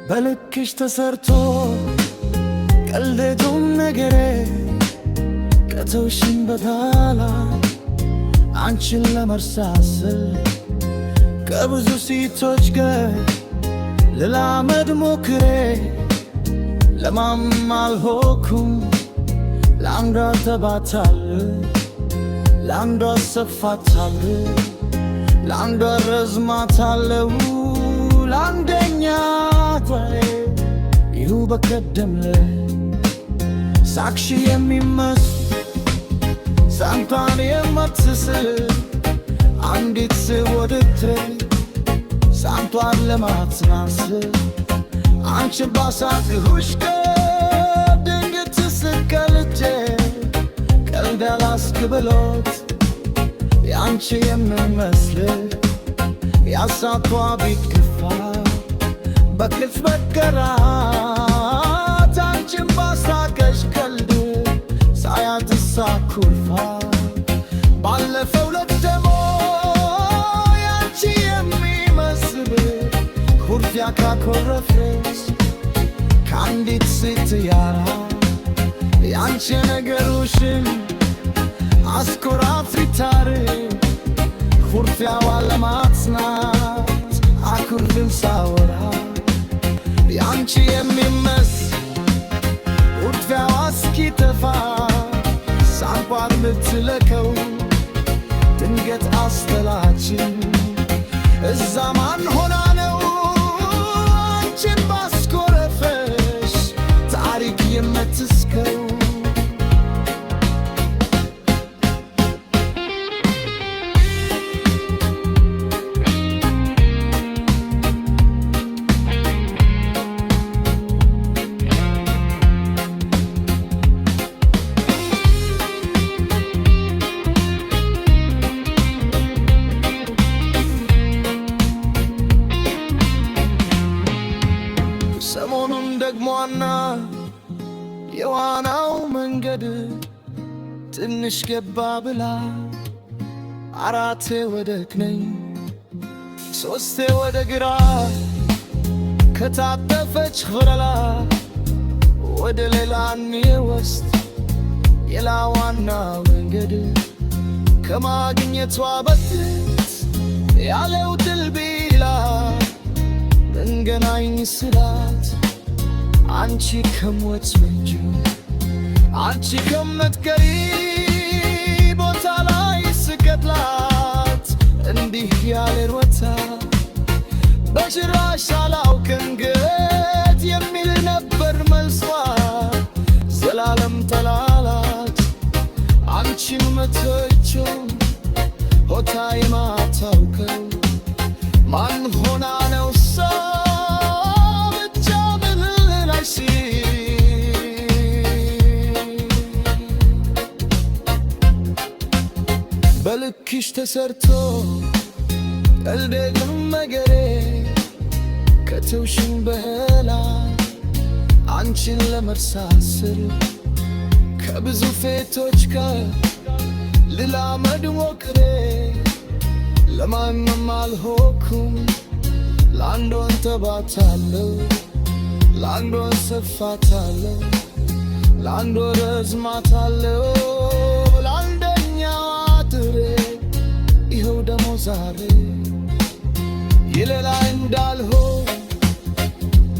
በልክሽ ተሰርቶ ቀልዶም ነገሬ ከተውሽኝ በኋላ አንቺን ለመርሳት ስል ከብዙ ሴቶች ጋር ልላመድ ሞክሬ ለማንም አልሆንኩም። ለአንዷ ተባታለሁ፣ ለአንዷ ሰፋታለሁ፣ ለአንዷ ረዝማታለሁ፣ ለአንደኛ ይሁ በቀደም ሳቅሽ የሚመስል ሳንቷን የማትስል አንዲት ወድትሬ ሳንቷን ለማትናስል አንቺን ባሳቅሁሽ ድንገት ስቀልቼ ቀልድ አላስክብሎት ያንቺ የሚመስል ያሳቷ ቢከፋ በክፍ በከራት አንቺን ባሳቀሽ ቀልድ ሳያትሳኩርፋ ባለፈው ለደሞ ያንቺ የሚመስል ኩርፊያ ካኮረፈች ከአንዲት ሴት ያራ ያንቺ ነገሩሽን አስኮራፊ ታሪክ ኩርፊያዋ ለማጽናት አኩርፍን ሳወራ ያንቺ የሚመስል ኩርፊያዋ እስኪጠፋ ሳንኳን ብትለከው ድንገት አስተላችን እዛ ማን ሆና ነው አንቺን ባስኮረፈሽ ታሪክ የምትስከው? ሰሞኑን ደግሞና የዋናው መንገድ ትንሽ ገባ ብላ አራቴ ወደ ቀኝ ሶስቴ ወደ ግራ ከታጠፈች ኸረላ ወደ ሌላን የወስድ የላዋና መንገድ ከማግኘቷ በፊት ያለው ድል ቢላ እንገናኝ ስላት አንቺ ከሞት ምንጭ አንቺ ከምትቀሪ ቦታ ላይ ስገድላት እንዲህ ያለ ሮታ በጭራሽ አላውቅም ግት የሚል ነበር መልሷ። ዘላለም ተላላት አንቺን መተቸው ሆታ የማታውቀው ማን ሆና ነው ብቻ ምንን አይሲ በልክሽ ተሰርቶ ቀልዴም ነገሬ ከተውሽኝ በኋላ አንቺን ለመርሳት ስል ከብዙ ፌቶች ጋር ልላመድ ሞክሬ ለማንም አልሆንኩም። ለአንዷን ተባታለሁ፣ ለአንዷን ሰፋታለሁ፣ ለአንዷ ረዝማታለሁ፣ ለአንደኛዋ አድሬ ይኸው ደሞ ዛሬ የሌላ እንዳልሆን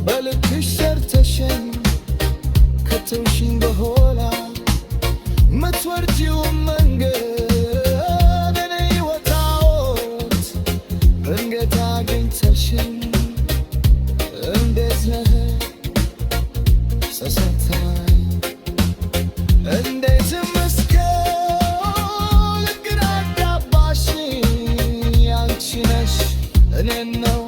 በልክሽ ሰርተሽኝ ከተውሽኝ በኋላ ምትወርጂው መንገድ እንዴት ነህ ሰሰታይ እንዴት መስከል ግራ አጋባሽ አንቺ ነሽ እኔን ነው